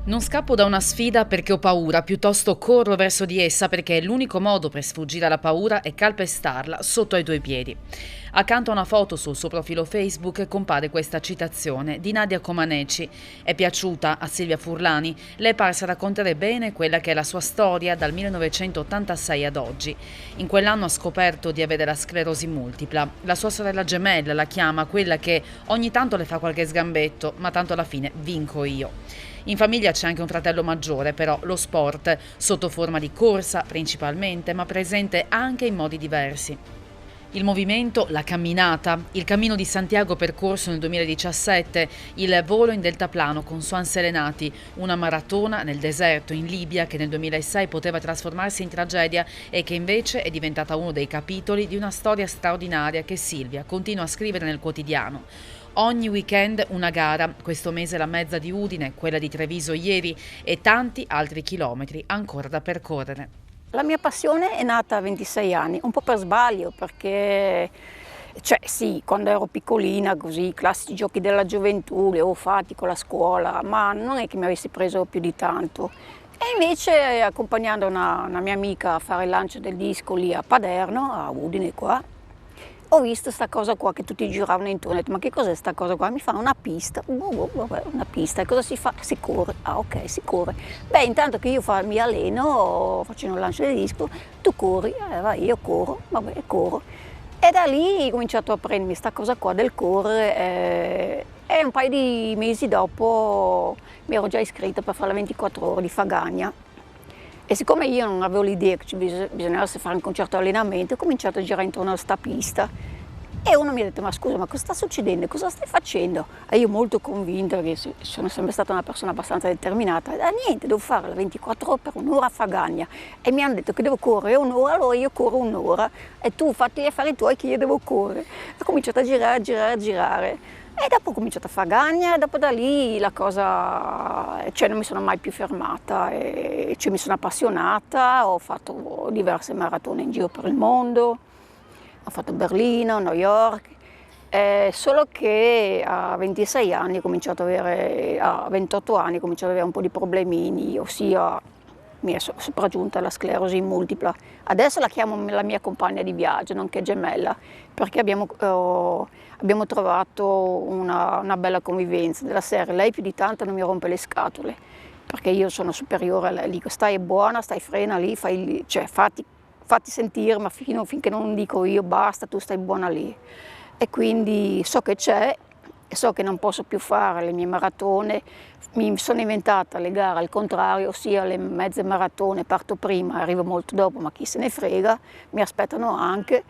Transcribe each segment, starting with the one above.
Non scappo da una sfida perché ho paura, piuttosto corro verso di essa perché l'unico modo per sfuggire alla paura è calpestarla sotto ai tuoi piedi. Accanto a una foto sul suo profilo Facebook compare questa citazione di Nadia Comaneci. È piaciuta a Silvia Furlani, le è parsa raccontare bene quella che è la sua storia dal 1986 ad oggi. In quell'anno ha scoperto di avere la sclerosi multipla. La sua sorella gemella la chiama quella che ogni tanto le fa qualche sgambetto, ma tanto alla fine vinco io. In famiglia c'è anche un fratello maggiore, però lo sport, sotto forma di corsa principalmente, ma presente anche in modi diversi. Il movimento, la camminata, il cammino di Santiago percorso nel 2017, il volo in deltaplano con Swan Serenati, una maratona nel deserto in Libia che nel 2006 poteva trasformarsi in tragedia e che invece è diventata uno dei capitoli di una storia straordinaria che Silvia continua a scrivere nel quotidiano. Ogni weekend una gara, questo mese la mezza di Udine, quella di Treviso ieri e tanti altri chilometri ancora da percorrere. La mia passione è nata a 26 anni, un po' per sbaglio, perché sì, quando ero piccolina, così, i classici giochi della gioventù, li avevo fatti con la scuola, ma non è che mi avessi preso più di tanto. E invece, accompagnando una mia amica a fare il lancio del disco lì a Paderno, a Udine qua, ho visto sta cosa qua che tutti giravano intorno, ho detto ma che cos'è sta cosa qua? Mi fa una pista, vabbè, una pista, e cosa si fa? Si corre, ah ok, si corre. Beh, intanto che io mi alleno, facendo il lancio del disco, tu corri, vai, io corro, vabbè, corro. E da lì ho cominciato a prendermi sta cosa qua del correre e un paio di mesi dopo mi ero già iscritta per fare la 24 ore di Fagagna. E siccome io non avevo l'idea che bisognava fare un certo allenamento, ho cominciato a girare intorno a sta pista e uno mi ha detto ma scusa, ma cosa sta succedendo, cosa stai facendo? E io molto convinta, perché sono sempre stata una persona abbastanza determinata, niente, devo fare la 24 ore per un'ora a Fagagna e mi hanno detto che devo correre un'ora, allora io corro un'ora e tu fatti gli affari tuoi che io devo correre. Ho cominciato a girare. E dopo ho cominciato a Fagagna e dopo da lì la cosa, non mi sono mai più fermata, mi sono appassionata, ho fatto diverse maratone in giro per il mondo, ho fatto Berlino, New York, solo che a 26 anni ho cominciato ad avere, a 28 anni ho cominciato ad avere un po' di problemini, ossia mi è sopraggiunta la sclerosi multipla. Adesso la chiamo la mia compagna di viaggio, nonché gemella, perché abbiamo trovato una bella convivenza della serie. Lei più di tanto non mi rompe le scatole, perché io sono superiore a lei. Dico stai buona, stai frena lì, fatti sentire, ma finché non dico io basta, tu stai buona lì. E quindi so che c'è, e so che non posso più fare le mie maratone. Mi sono inventata le gare al contrario, ossia le mezze maratone, parto prima, arrivo molto dopo, ma chi se ne frega, mi aspettano anche.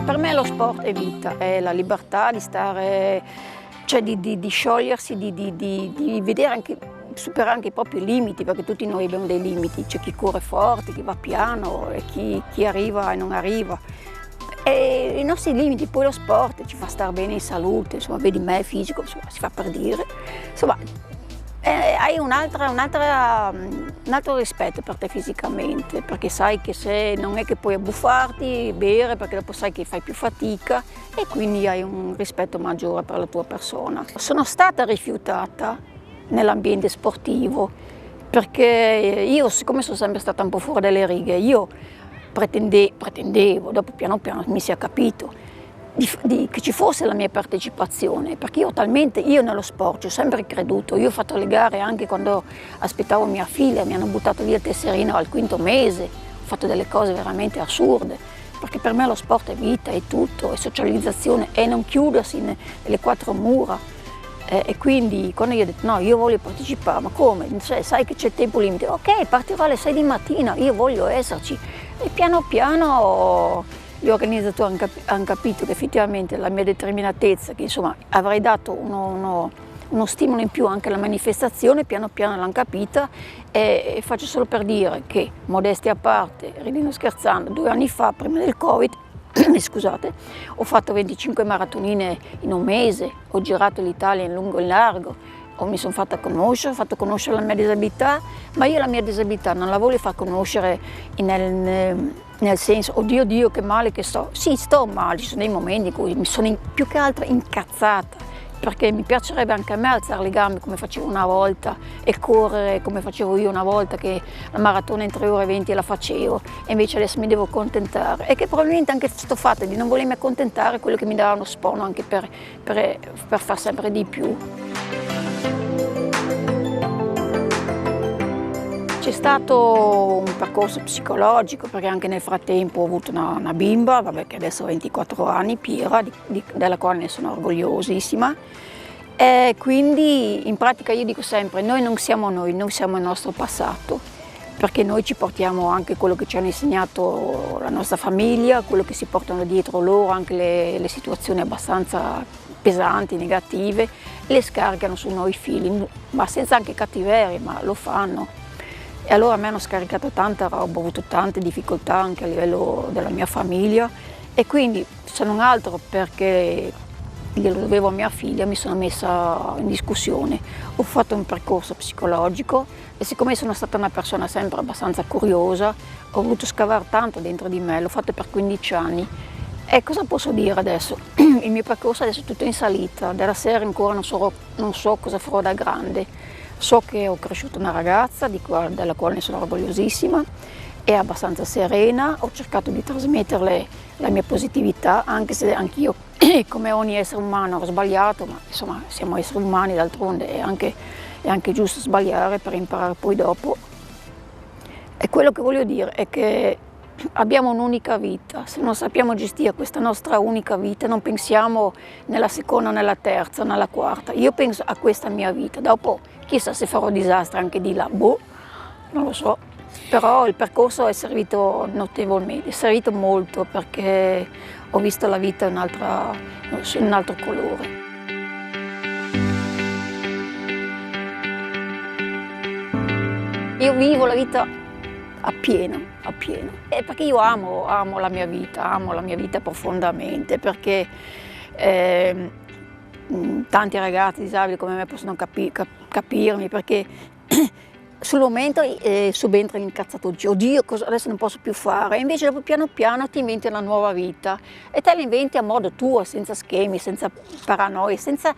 Per me lo sport è vita, è la libertà di stare, di sciogliersi, di vedere anche, superare anche i propri limiti, perché tutti noi abbiamo dei limiti, c'è chi corre forte, chi va piano e chi arriva e non arriva. E i nostri limiti, poi lo sport ci fa stare bene in salute, insomma, vedi me fisico, insomma, si fa per dire, insomma, hai un altro rispetto per te fisicamente, perché sai che se non è che puoi abbuffarti, bere, perché dopo sai che fai più fatica e quindi hai un rispetto maggiore per la tua persona. Sono stata rifiutata nell'ambiente sportivo, perché io, siccome sono sempre stata un po' fuori dalle righe, io pretendevo, dopo piano piano mi si è capito, che ci fosse la mia partecipazione, perché io nello sport ci ho sempre creduto, io ho fatto le gare anche quando aspettavo mia figlia, mi hanno buttato via il tesserino al 5° mese, ho fatto delle cose veramente assurde, perché per me lo sport è vita, è tutto, è socializzazione, è non chiudersi nelle 4 mura. E quindi quando io ho detto no, io voglio partecipare, ma come? Sai che c'è il tempo limite, ok, partirò alle 6 di mattina, io voglio esserci. E piano piano gli organizzatori hanno capito che effettivamente la mia determinatezza, che insomma avrei dato uno stimolo in più anche alla manifestazione, piano piano l'hanno capita e faccio solo per dire che, modestia a parte, ridendo scherzando, 2 anni fa, prima del Covid, scusate, ho fatto 25 maratonine in un mese, ho girato l'Italia in lungo e in largo o mi sono fatta conoscere, ho fatto conoscere la mia disabilità, ma io la mia disabilità non la voglio far conoscere nel senso, oddio Dio che male che sto. Sì, sto male, ci sono dei momenti in cui mi sono più che altro incazzata, perché mi piacerebbe anche a me alzare le gambe come facevo una volta e correre come facevo io una volta, che la maratona in 3 ore e 20 la facevo, e invece adesso mi devo accontentare, e che probabilmente anche questo fatto di non volermi accontentare è quello che mi dà uno spono anche per far sempre di più. C'è stato un percorso psicologico, perché anche nel frattempo ho avuto una bimba, vabbè, che adesso ha 24 anni, Piera, della quale ne sono orgogliosissima. E quindi in pratica io dico sempre, noi, non siamo il nostro passato, perché noi ci portiamo anche quello che ci hanno insegnato la nostra famiglia, quello che si portano dietro loro, anche le situazioni abbastanza pesanti, negative, le scaricano su noi figli, ma senza anche cattiveria, ma lo fanno. E allora a me hanno scaricato tanta roba, ho avuto tante difficoltà anche a livello della mia famiglia, e quindi, se non altro perché glielo dovevo a mia figlia, mi sono messa in discussione. Ho fatto un percorso psicologico e siccome sono stata una persona sempre abbastanza curiosa, ho voluto scavare tanto dentro di me, l'ho fatto per 15 anni. E cosa posso dire adesso? Il mio percorso adesso è tutto in salita, della serie ancora non so cosa farò da grande. So che ho cresciuto una ragazza della quale ne sono orgogliosissima, è abbastanza serena, ho cercato di trasmetterle la mia positività, anche se anch'io, come ogni essere umano, ho sbagliato, ma insomma siamo esseri umani, d'altronde è anche giusto sbagliare per imparare poi dopo. E quello che voglio dire è che abbiamo un'unica vita, se non sappiamo gestire questa nostra unica vita non pensiamo nella seconda, nella terza, nella quarta. Io penso a questa mia vita, dopo chissà se farò disastri anche di là, boh, non lo so. Però il percorso è servito notevolmente, è servito molto, perché ho visto la vita in un altro colore. Io vivo la vita appieno. E perché io amo la mia vita profondamente, perché tanti ragazzi disabili come me possono capirmi, perché sul momento subentra l'incazzatoggio, oddio adesso non posso più fare, e invece dopo piano piano ti inventi una nuova vita, e te la inventi a modo tuo, senza schemi, senza paranoie, senza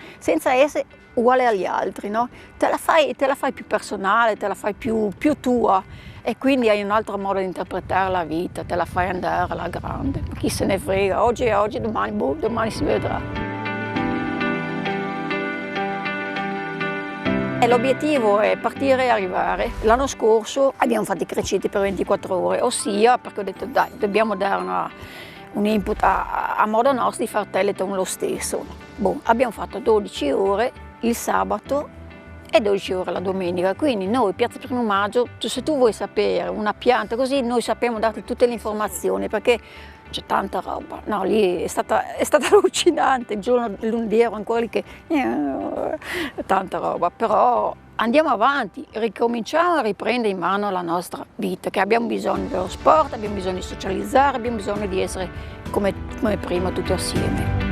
essere uguale agli altri, no? Te la fai più personale, te la fai più tua, e quindi hai un altro modo di interpretare la vita, te la fai andare alla grande. Ma chi se ne frega, oggi è oggi, domani si vedrà. L'obiettivo è partire e arrivare. L'anno scorso abbiamo fatto i criceti per 24 ore, ossia perché ho detto dai, dobbiamo dare un input a modo nostro di fare Telethon lo stesso. Abbiamo fatto 12 ore il sabato e 12 ore la domenica, quindi noi Piazza 1° Maggio, se tu vuoi sapere una pianta così, noi sappiamo darti tutte le informazioni, perché c'è tanta roba. No, lì è stata allucinante, il giorno del lunedì ero ancora lì che tanta roba, però andiamo avanti, ricominciamo a riprendere in mano la nostra vita, che abbiamo bisogno dello sport, abbiamo bisogno di socializzare, abbiamo bisogno di essere come prima tutti assieme.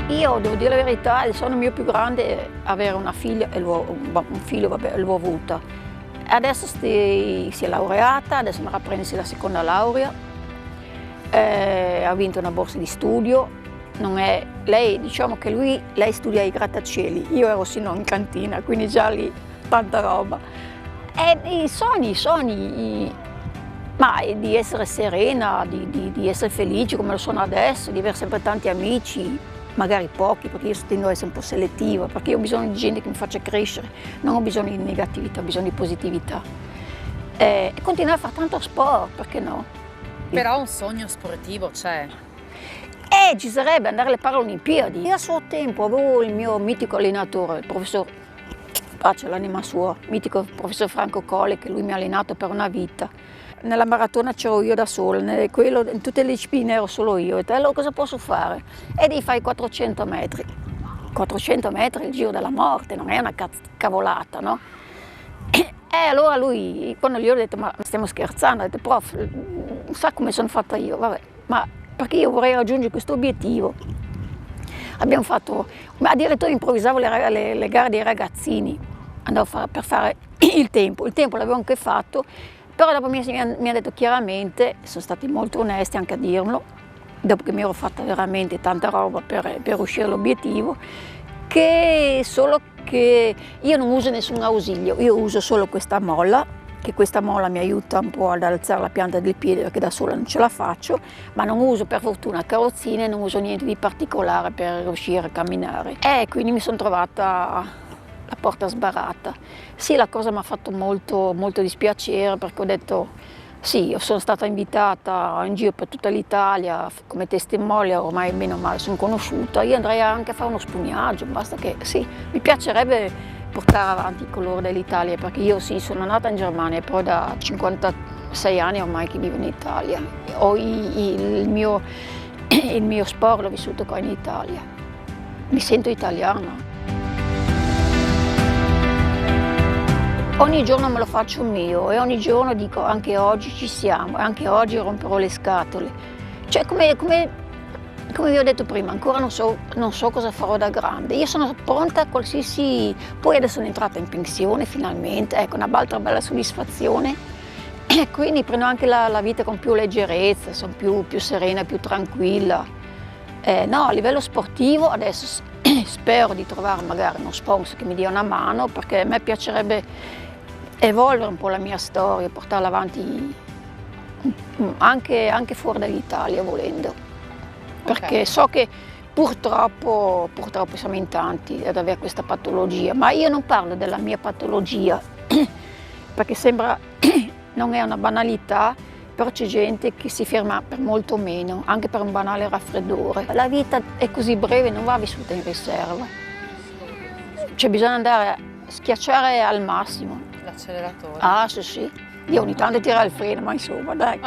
Io devo dire la verità, il sogno mio più grande è avere una figlia, e un figlio, vabbè, l'ho avuta. Adesso si è laureata, adesso andrà a prendersi la seconda laurea, ha vinto una borsa di studio. Lei, diciamo che lei studia ai grattacieli, io ero sino in cantina, quindi già lì tanta roba. E i sogni, ma di essere serena, di essere felice come lo sono adesso, di avere sempre tanti amici, magari pochi, perché io tendo ad essere un po' selettiva, perché io ho bisogno di gente che mi faccia crescere, non ho bisogno di negatività, ho bisogno di positività. E continuare a fare tanto sport, perché no? Però un sogno sportivo c'è. Ci sarebbe andare alle Paralimpiadi. Io a suo tempo avevo il mio mitico allenatore, il professor, pace all'anima sua, mitico professor Franco Colle, che lui mi ha allenato per una vita. Nella maratona c'ero io da sola, in tutte le discipline ero solo io, e allora cosa posso fare? E devi fare 400 metri. 400 metri è il giro della morte, non è una cavolata, no? E allora lui, quando gli ho detto, ma stiamo scherzando, ha detto, prof, sa come sono fatta io, vabbè, ma perché io vorrei raggiungere questo obiettivo. Abbiamo fatto, ma addirittura improvvisavo le gare dei ragazzini, andavo per fare il tempo l'avevo anche fatto, però dopo mi ha detto chiaramente, sono stati molto onesti anche a dirlo, dopo che mi ero fatta veramente tanta roba per riuscire all'obiettivo, che solo che io non uso nessun ausilio, io uso solo questa molla, che questa molla mi aiuta un po' ad alzare la pianta del piede perché da sola non ce la faccio, ma non uso per fortuna carrozzine, non uso niente di particolare per riuscire a camminare. E quindi mi sono trovata la porta sbarrata. Sì, la cosa mi ha fatto molto, molto dispiacere perché ho detto sì, io sono stata invitata in giro per tutta l'Italia come testimone, ormai bene o male sono conosciuta, io andrei anche a fare uno spugnaggio, basta che sì, mi piacerebbe portare avanti il colore dell'Italia, perché io sì, sono nata in Germania e poi da 56 anni ormai che vivo in Italia. Il mio sport l'ho vissuto qua in Italia. Mi sento italiana. Ogni giorno me lo faccio mio e ogni giorno dico anche oggi ci siamo, e anche oggi romperò le scatole. Cioè come vi ho detto prima, ancora non so cosa farò da grande. Io sono pronta a qualsiasi. Poi adesso sono entrata in pensione finalmente, ecco, una altra bella soddisfazione. E quindi prendo anche la vita con più leggerezza, sono più serena, più tranquilla. No, a livello sportivo adesso spero di trovare magari uno sponsor che mi dia una mano, perché a me piacerebbe evolvere un po' la mia storia, portarla avanti anche fuori dall'Italia volendo. Perché so che purtroppo siamo in tanti ad avere questa patologia, ma io non parlo della mia patologia, perché sembra, non è una banalità, però c'è gente che si ferma per molto meno, anche per un banale raffreddore. La vita è così breve, non va vissuta in riserva. Cioè bisogna andare a schiacciare al massimo. L'acceleratore. Ah, sì, sì. Io ogni tanto tirare il freno, ma insomma, dai.